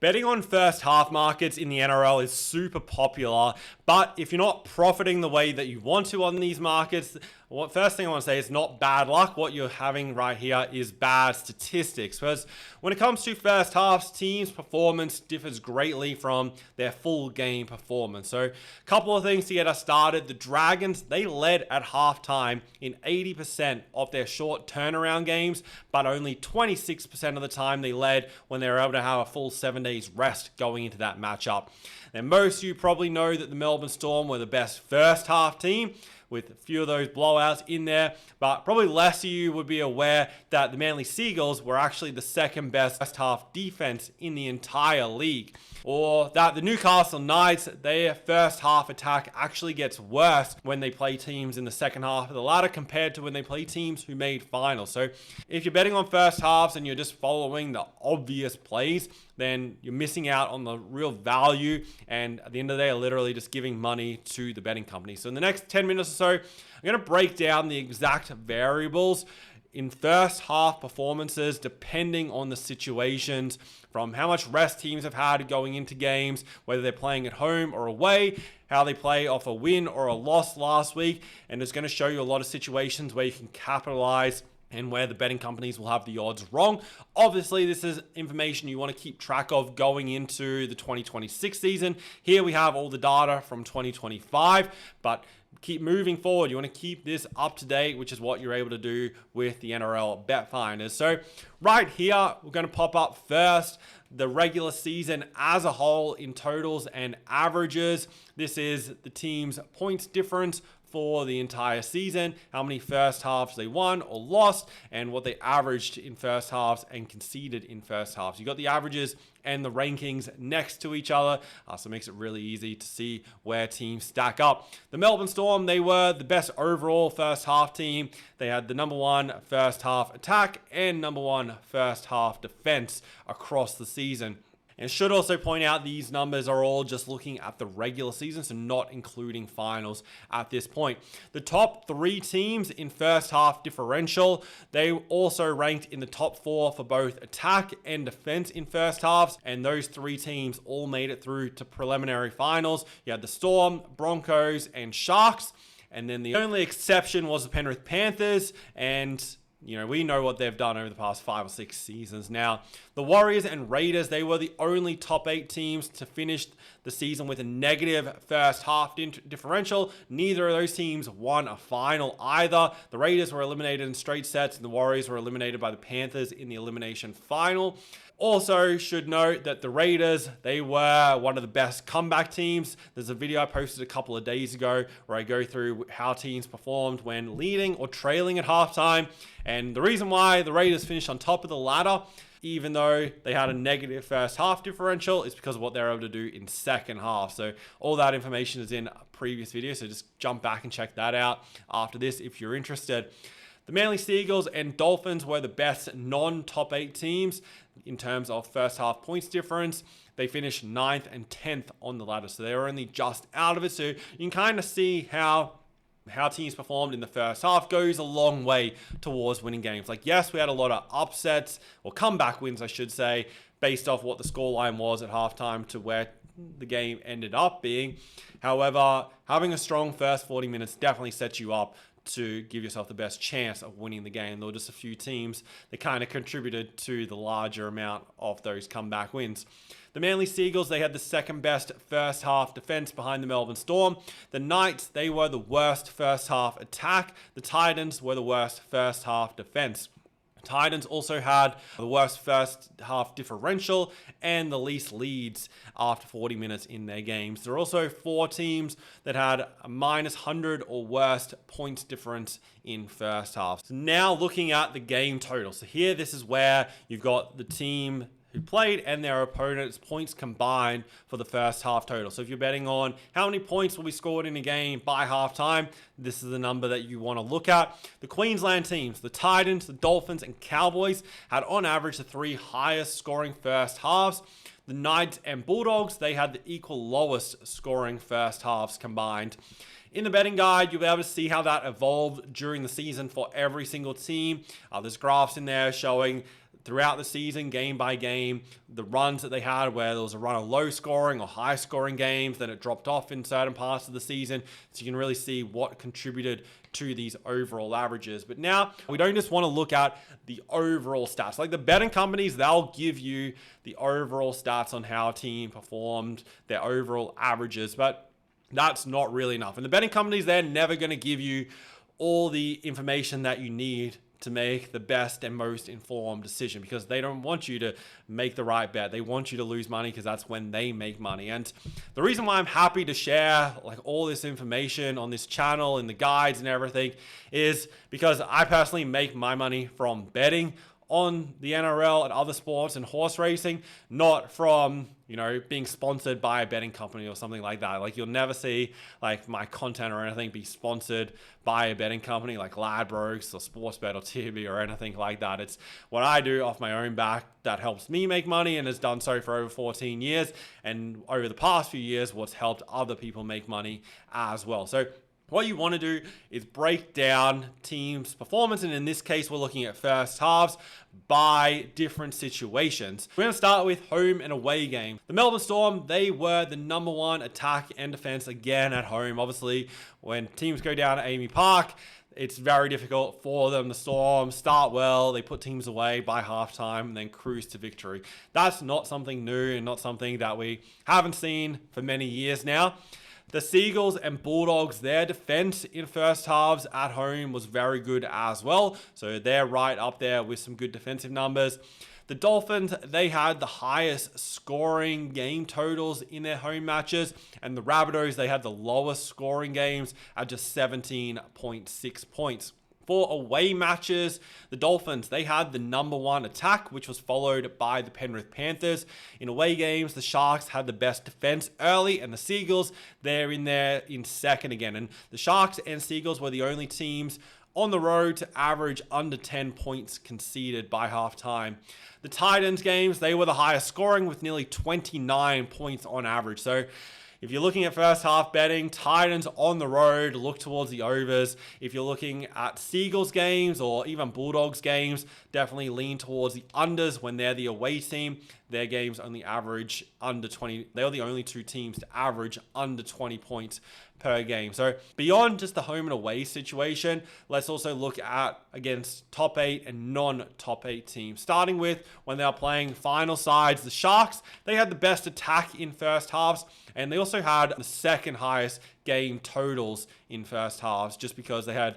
Betting on first half markets in the NRL is super popular, but if you're not profiting the way that you want to on these markets, first thing I want to say is not bad luck. What you're having right here is bad statistics. Because when it comes to first halves, teams' performance differs greatly from their full game performance. So a couple of things to get us started. The Dragons, they led at halftime in 80% of their short turnaround games, but only 26% of the time they led when they were able to have a full 7 days rest going into that matchup. Now, most of you probably know that the Melbourne Storm were the best first half team, with a few of those blowouts in there, but probably less of you would be aware that the Manly Seagulls were actually the second best first half defense in the entire league. Or that the Newcastle Knights, their first half attack actually gets worse when they play teams in the second half of the ladder compared to when they play teams who made finals. So if you're betting on first halves and you're just following the obvious plays, then you're missing out on the real value, and at the end of the day, are literally just giving money to the betting company. So in the next 10 minutes or so, I'm going to break down the exact variables in first half performances depending on the situations, from how much rest teams have had going into games, whether they're playing at home or away, how they play off a win or a loss last week, and it's going to show you a lot of situations where you can capitalize and where the betting companies will have the odds wrong. Obviously, this is information you want to keep track of going into the 2026 season. Here we have all the data from 2025, but keep moving forward. You want to keep this up to date, which is what you're able to do with the NRL Bet Finders. So right here, we're going to pop up first the regular season as a whole in totals and averages. This is the team's points difference for the entire season, how many first halves they won or lost, and what they averaged in first halves and conceded in first halves. You got the averages and the rankings next to each other, so it makes it really easy to see where teams stack up. The Melbourne Storm, they were the best overall first half team. They had the number one first half attack and number one first half defense across the season. And should also point out these numbers are all just looking at the regular season, so not including finals at this point. The top three teams in first half differential, they also ranked in the top four for both attack and defense in first halves, and those three teams all made it through to preliminary finals. You had the Storm, Broncos, and Sharks, and then the only exception was the Penrith Panthers, and we know what they've done over the past 5 or 6 seasons now. The Warriors and Raiders, they were the only top 8 teams to finish the season with a negative first half differential. Neither of those teams won a final either. The Raiders were eliminated in straight sets, and the Warriors were eliminated by the Panthers in the elimination final. Also, should note that the Raiders, they were one of the best comeback teams. There's a video I posted a couple of days ago where I go through how teams performed when leading or trailing at halftime. And the reason why the Raiders finished on top of the ladder, even though they had a negative first half differential, is because of what they're able to do in second half. So all that information is in a previous video, so just jump back and check that out after this if you're interested. The Manly Seagulls and Dolphins were the best non-top 8 teams in terms of first half points difference. They finished 9th and 10th on the ladder, so they were only just out of it. So you can kind of see how teams performed in the first half goes a long way towards winning games. Like, yes, we had a lot of upsets, or comeback wins, I should say, based off what the scoreline was at halftime to where the game ended up being. However, having a strong first 40 minutes definitely sets you up to give yourself the best chance of winning the game. There were just a few teams that kind of contributed to the larger amount of those comeback wins. The Manly Seagulls, they had the second best first half defense behind the Melbourne Storm. The Knights, they were the worst first half attack. The Titans were the worst first half defense. Titans also had the worst first half differential and the least leads after 40 minutes in their games. There are also 4 teams that had a minus 100 or worst points difference in first half. So now looking at the game total. So here, this is where you've got the team who played and their opponent's points combined for the first half total. So if you're betting on how many points will be scored in a game by halftime, this is the number that you want to look at. The Queensland teams, the Titans, the Dolphins, and Cowboys had on average the 3 highest scoring first halves. The Knights and Bulldogs, they had the equal lowest scoring first halves combined. In the betting guide, you'll be able to see how that evolved during the season for every single team. There's graphs in there showing throughout the season, game by game, the runs that they had where there was a run of low scoring or high scoring games, then it dropped off in certain parts of the season. So you can really see what contributed to these overall averages. But now we don't just want to look at the overall stats. Like the betting companies, they'll give you the overall stats on how a team performed, their overall averages, but that's not really enough. And the betting companies, they're never going to give you all the information that you need to make the best and most informed decision, because they don't want you to make the right bet. They want you to lose money because that's when they make money. And the reason why I'm happy to share like all this information on this channel and the guides and everything is because I personally make my money from betting on the NRL and other sports and horse racing, not from, you know, being sponsored by a betting company or something like that. Like you'll never see like my content or anything be sponsored by a betting company like Ladbrokes or Sportsbet or TV or anything like that. It's what I do off my own back that helps me make money and has done so for over 14 years. And over the past few years, what's helped other people make money as well. So what you want to do is break down teams' performance, and in this case, we're looking at first halves by different situations. We're going to start with home and away game. The Melbourne Storm, they were the number one attack and defense again at home. Obviously, when teams go down to Amy Park, it's very difficult for them. The Storm start well, they put teams away by halftime and then cruise to victory. That's not something new and not something that we haven't seen for many years now. The Seagulls and Bulldogs, their defense in first halves at home was very good as well. So they're right up there with some good defensive numbers. The Dolphins, they had the highest scoring game totals in their home matches. And the Rabbitohs, they had the lowest scoring games at just 17.6 points. For away matches, the Dolphins, they had the number one attack, which was followed by the Penrith Panthers. In away games, the Sharks had the best defense early, and the Seagulls, they're in there in second again. And the Sharks and Seagulls were the only teams on the road to average under 10 points conceded by halftime. The Titans games, they were the highest scoring with nearly 29 points on average. So if you're looking at first half betting, Titans on the road, look towards the overs. If you're looking at Seagulls games or even Bulldogs games, definitely lean towards the unders when they're the away team. Their games only average under 20. They are the only two teams to average under 20 points per game. So beyond just the home and away situation, let's also look at against top 8 and non-top 8 teams. Starting with when they are playing final sides, the Sharks, they had the best attack in first halves, and they also had the second highest game totals in first halves, just because they had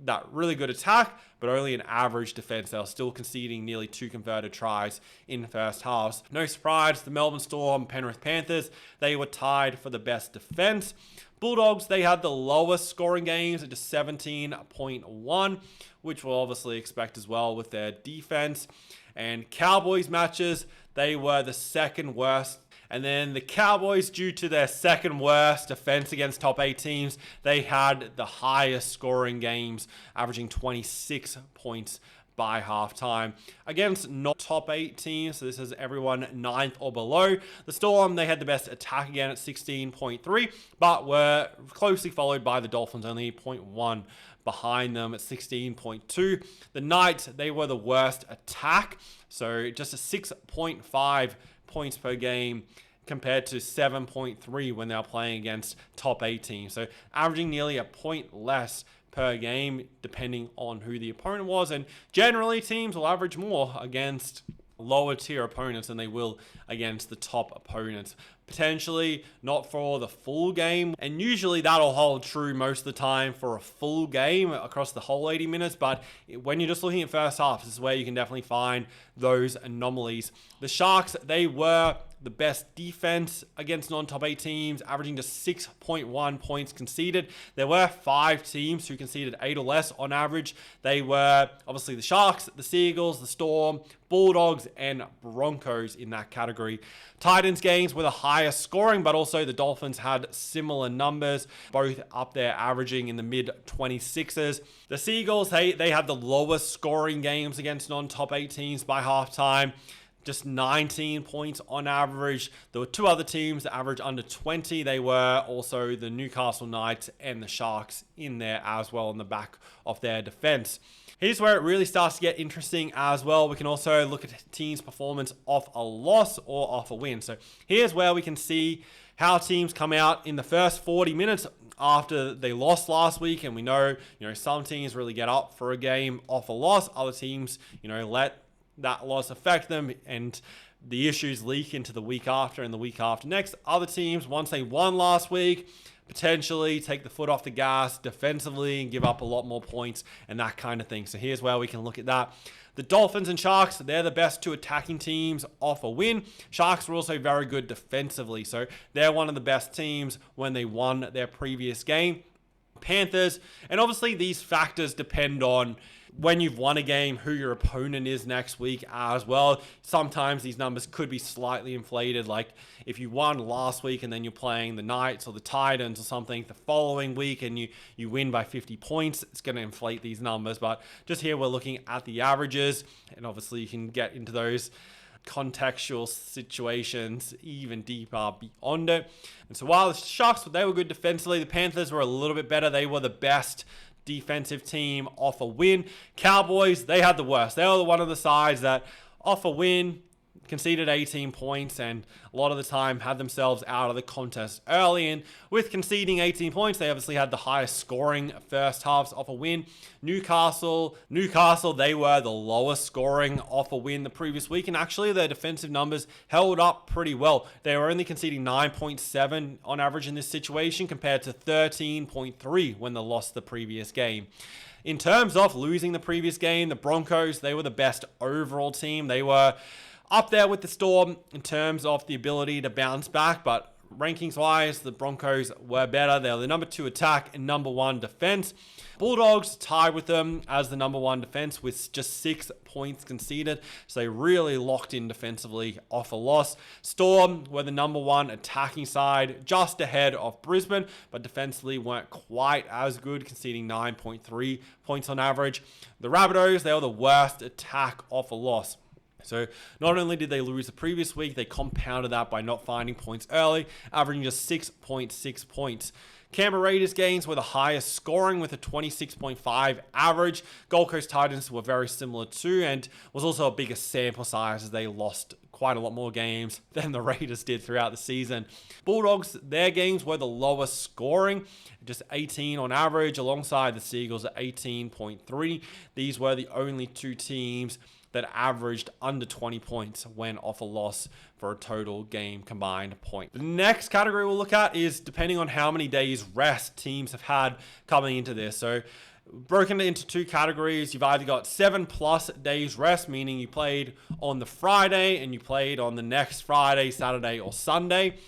that really good attack, but only an average defense. They were still conceding nearly 2 converted tries in first halves. No surprise, the Melbourne Storm, Penrith Panthers, they were tied for the best defense. Bulldogs, they had the lowest scoring games at just 17.1, which we'll obviously expect as well with their defense. And Cowboys matches, they were the second worst. And then the Cowboys, due to their second worst defense against top 8 teams, they had the highest scoring games, averaging 26 points by halftime against not top 8 teams. So this is everyone 9th or below. The Storm, they had the best attack again at 16.3, but were closely followed by the Dolphins, only 0.1 behind them at 16.2. The Knights, they were the worst attack, so just a 6.5 points per game compared to 7.3 when they were playing against top 8 teams. So averaging nearly a point less per game depending on who the opponent was. And generally teams will average more against lower tier opponents than they will against the top opponents. Potentially not for the full game, and usually that'll hold true most of the time for a full game across the whole 80 minutes, but when you're just looking at first half, this is where you can definitely find those anomalies. The Sharks, they were the best defense against non-top 8 teams, averaging just 6.1 points conceded. There were 5 teams who conceded 8 or less on average. They were obviously the Sharks, the Seagulls, the Storm, Bulldogs, and Broncos in that category. Titans games were the highest scoring, but also the Dolphins had similar numbers, both up there averaging in the mid-26s. The Seagulls, they had the lowest scoring games against non-top 8 teams by halftime. just 19 points on average. There were two other teams that averaged under 20. They were also the Newcastle Knights and the Sharks in there as well on the back of their defense. Here's where it really starts to get interesting as well. We can also look at teams' performance off a loss or off a win. So here's where we can see how teams come out in the first 40 minutes after they lost last week. And we know, some teams really get up for a game off a loss. Other teams, let that loss affect them, and the issues leak into the week after and the week after next. Other teams, once they won last week, potentially take the foot off the gas defensively and give up a lot more points and that kind of thing. So here's where we can look at that. The Dolphins and Sharks, they're the best two attacking teams off a win. Sharks were also very good defensively, so they're one of the best teams when they won their previous game. Panthers, and obviously these factors depend on when you've won a game, who your opponent is next week as well. Sometimes these numbers could be slightly inflated, like if you won last week and then you're playing the Knights or the Titans or something the following week and you win by 50 points, it's going to inflate these numbers. But just here we're looking at the averages, and obviously you can get into those contextual situations even deeper beyond it. And so while the Sharks, they were good defensively, the Panthers were a little bit better. They were the best defensive team off a win. Cowboys, they had the worst. They were one of the sides that off a win conceded 18 points and a lot of the time had themselves out of the contest early. And with conceding 18 points, they obviously had the highest scoring first halves off a win. Newcastle, they were the lowest scoring off a win the previous week, and actually their defensive numbers held up pretty well. They were only conceding 9.7 on average in this situation compared to 13.3 when they lost the previous game. In terms of losing the previous game, the Broncos, they were the best overall team. They were up there with the Storm in terms of the ability to bounce back, but rankings-wise, the Broncos were better. They were the number 2 attack and number 1 defense. Bulldogs tied with them as the number 1 defense with just 6 points conceded, so they really locked in defensively off a loss. Storm were the number 1 attacking side, just ahead of Brisbane, but defensively weren't quite as good, conceding 9.3 points on average. The Rabbitohs, they were the worst attack off a loss. So not only did they lose the previous week, they compounded that by not finding points early, averaging just 6.6 points. Canberra Raiders games were the highest scoring with a 26.5 average. Gold Coast Titans were very similar too, and was also a bigger sample size as they lost quite a lot more games than the Raiders did throughout the season. Bulldogs, their games were the lowest scoring, just 18 on average, alongside the Seagulls at 18.3. These were the only two teams that averaged under 20 points when off a loss for a total game combined point. The next category we'll look at is depending on how many days rest teams have had coming into this. So broken into two categories. You've either got 7+ days rest, meaning you played on the Friday and you played on the next Friday, Saturday, or Sunday,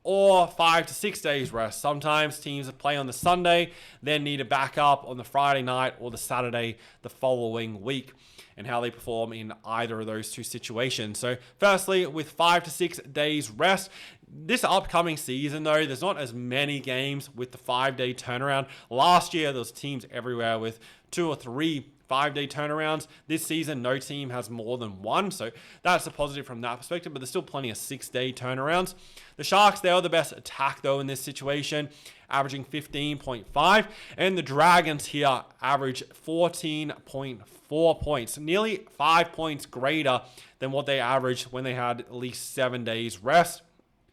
or 5 to 6 days rest. Sometimes teams that play on the Sunday then need a backup on the Friday night or the Saturday the following week, and how they perform in either of those two situations. So firstly, with 5 to 6 days rest, this upcoming season though, there's not as many games with the 5-day turnaround. Last year, there was teams everywhere with 2 or 3 5-day turnarounds. This season, no team has more than one, so that's a positive from that perspective, but there's still plenty of 6-day turnarounds. The Sharks, they are the best attack though in this situation, averaging 15.5, and the Dragons here average 14.4 points, nearly 5 points greater than what they averaged when they had at least 7 days rest.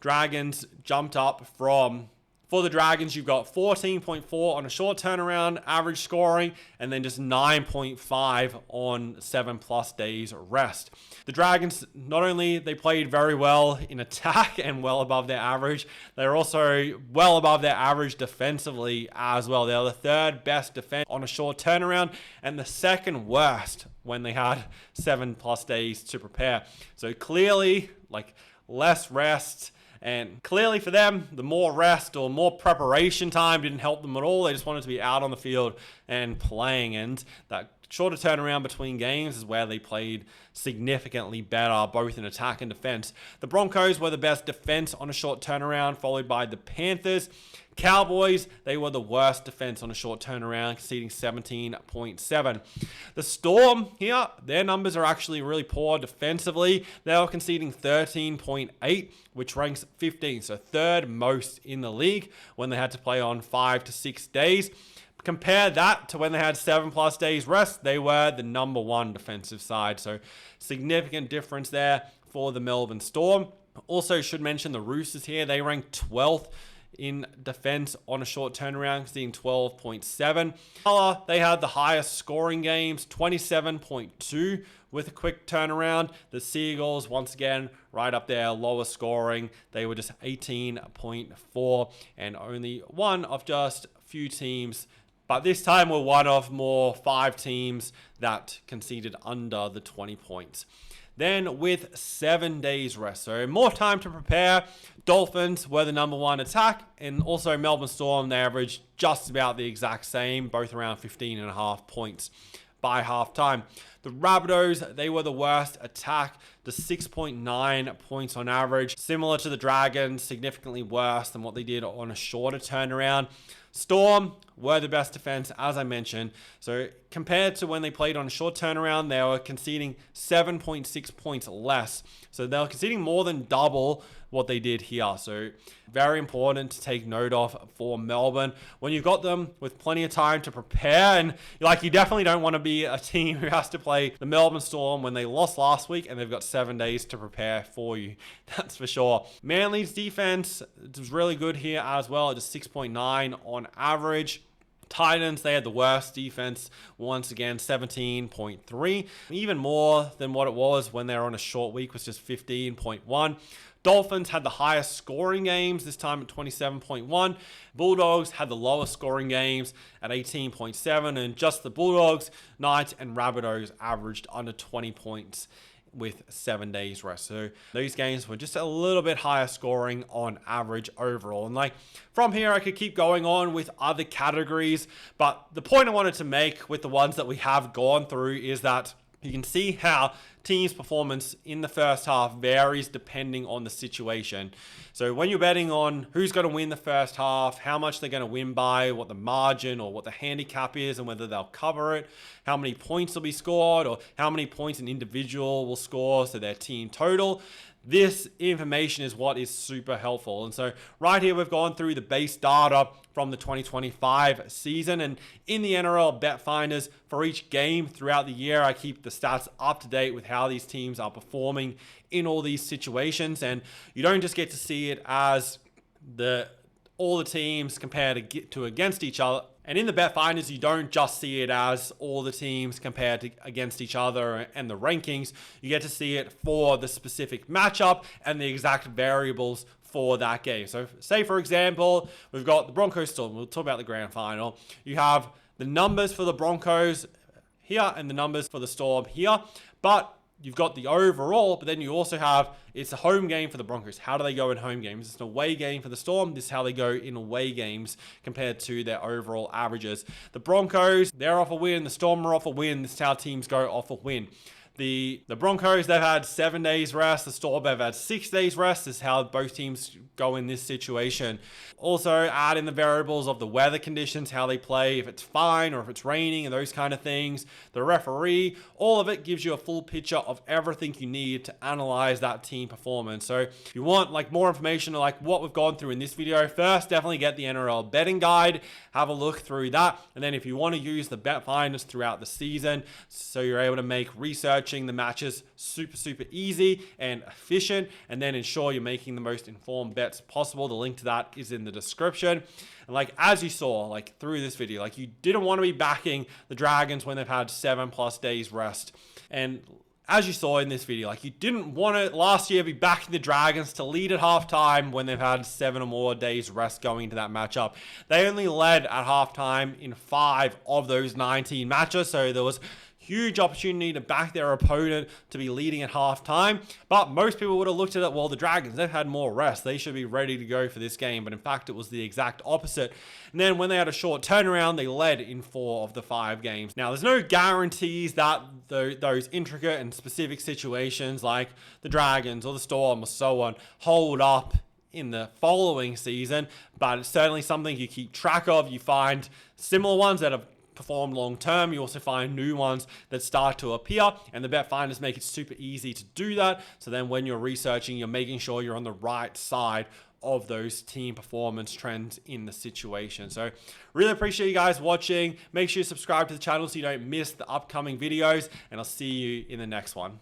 Dragons jumped up from... For the Dragons, you've got 14.4 on a short turnaround, average scoring, and then just 9.5 on 7+ days rest. The Dragons, not only they played very well in attack and well above their average, they're also well above their average defensively as well. They're the 3rd best defense on a short turnaround and the 2nd worst when they had 7+ days to prepare. So clearly, less rest. And clearly for them, the more rest or more preparation time didn't help them at all. They just wanted to be out on the field and playing, and that shorter turnaround between games is where they played significantly better, both in attack and defense. The Broncos were the best defense on a short turnaround, followed by the Panthers. Cowboys, they were the worst defense on a short turnaround, conceding 17.7. The Storm here, their numbers are actually really poor defensively. They were conceding 13.8, which ranks 15th, so third most in the league when they had to play on 5 to 6 days. Compare that to when they had 7+ days rest, they were the number 1 defensive side. So significant difference there for the Melbourne Storm. Also should mention the Roosters here. They ranked 12th in defense on a short turnaround, seeing 12.7. They had the highest scoring games, 27.2 with a quick turnaround. The Seagulls, once again, right up there, lower scoring. They were just 18.4 and only one of just a few teams, but this time we're one of more 5 teams that conceded under the 20 points. Then with 7 days rest, so more time to prepare, Dolphins were the number 1 attack, and also Melbourne Storm, they averaged just about the exact same, both around 15.5 points by halftime. The Rabbitohs, they were the worst attack, to 6.9 points on average, similar to the Dragons, significantly worse than what they did on a shorter turnaround. Storm were the best defense, as I mentioned. So compared to when they played on a short turnaround, they were conceding 7.6 points less. So they were conceding more than double what they did here. So very important to take note of for Melbourne. When you've got them with plenty of time to prepare, and you definitely don't want to be a team who has to play the Melbourne Storm when they lost last week and they've got 7 days to prepare for you. That's for sure. Manly's defense was really good here as well, just 6.9 on average. Titans, they had the worst defense, once again, 17.3. Even more than what it was when they were on a short week, was just 15.1. Dolphins had the highest scoring games, this time at 27.1. Bulldogs had the lowest scoring games at 18.7. And just the Bulldogs, Knights, and Rabbitohs averaged under 20 points with 7 days rest. So these games were just a little bit higher scoring on average overall. And from here, I could keep going on with other categories, but the point I wanted to make with the ones that we have gone through is that you can see how teams' performance in the first half varies depending on the situation. So when you're betting on who's going to win the first half, how much they're going to win by, what the margin or what the handicap is, and whether they'll cover it, how many points will be scored, or how many points an individual will score, so their team total, this information is what is super helpful. And so right here, we've gone through the base data from the 2025 season. And in the NRL Bet Finders, for each game throughout the year, I keep the stats up to date with how these teams are performing in all these situations. And you don't just get to see it as all the teams compared to against each other. And in the Bet Finders, you don't just see it as all the teams compared to against each other and the rankings. You get to see it for the specific matchup and the exact variables for that game. So say, for example, we've got the Broncos Storm. We'll talk about the grand final. You have the numbers for the Broncos here and the numbers for the Storm here. But you've got the overall, but then you also have, it's a home game for the Broncos. How do they go in home games? It's an away game for the Storm. This is how they go in away games compared to their overall averages. The Broncos, they're off a win. The Storm are off a win. This is how teams go off a win. The Broncos, they've had 7 days rest. The Storm, they've had 6 days rest. This is how both teams go in this situation. Also, add in the variables of the weather conditions, how they play, if it's fine or if it's raining and those kind of things. The referee, all of it gives you a full picture of everything you need to analyze that team performance. So if you want more information like what we've gone through in this video, first definitely get the NRL betting guide, have a look through that. And then if you want to use the bet finders throughout the season, so you're able to make researching the matches super easy and efficient, and then ensure you're making the most informed bets possible. The link to that is in the description. And as you saw through this video, you didn't want to be backing the Dragons when they've had 7+ days rest. And as you saw in this video, you didn't want to last year be backing the Dragons to lead at halftime when they've had 7 or more days rest going into that matchup. They only led at halftime in 5 of those 19 matches, so there was huge opportunity to back their opponent to be leading at halftime. But most people would have looked at it, well, the Dragons, they've had more rest. They should be ready to go for this game. But in fact, it was the exact opposite. And then when they had a short turnaround, they led in 4 of the 5 games. Now, there's no guarantees that those intricate and specific situations like the Dragons or the Storm or so on hold up in the following season, but it's certainly something you keep track of. You find similar ones that have performed long term. You also find new ones that start to appear, and the bet finders make it super easy to do that. So then when you're researching, you're making sure you're on the right side of those team performance trends in the situation. So really appreciate you guys watching. Make sure you subscribe to the channel so you don't miss the upcoming videos, and I'll see you in the next one.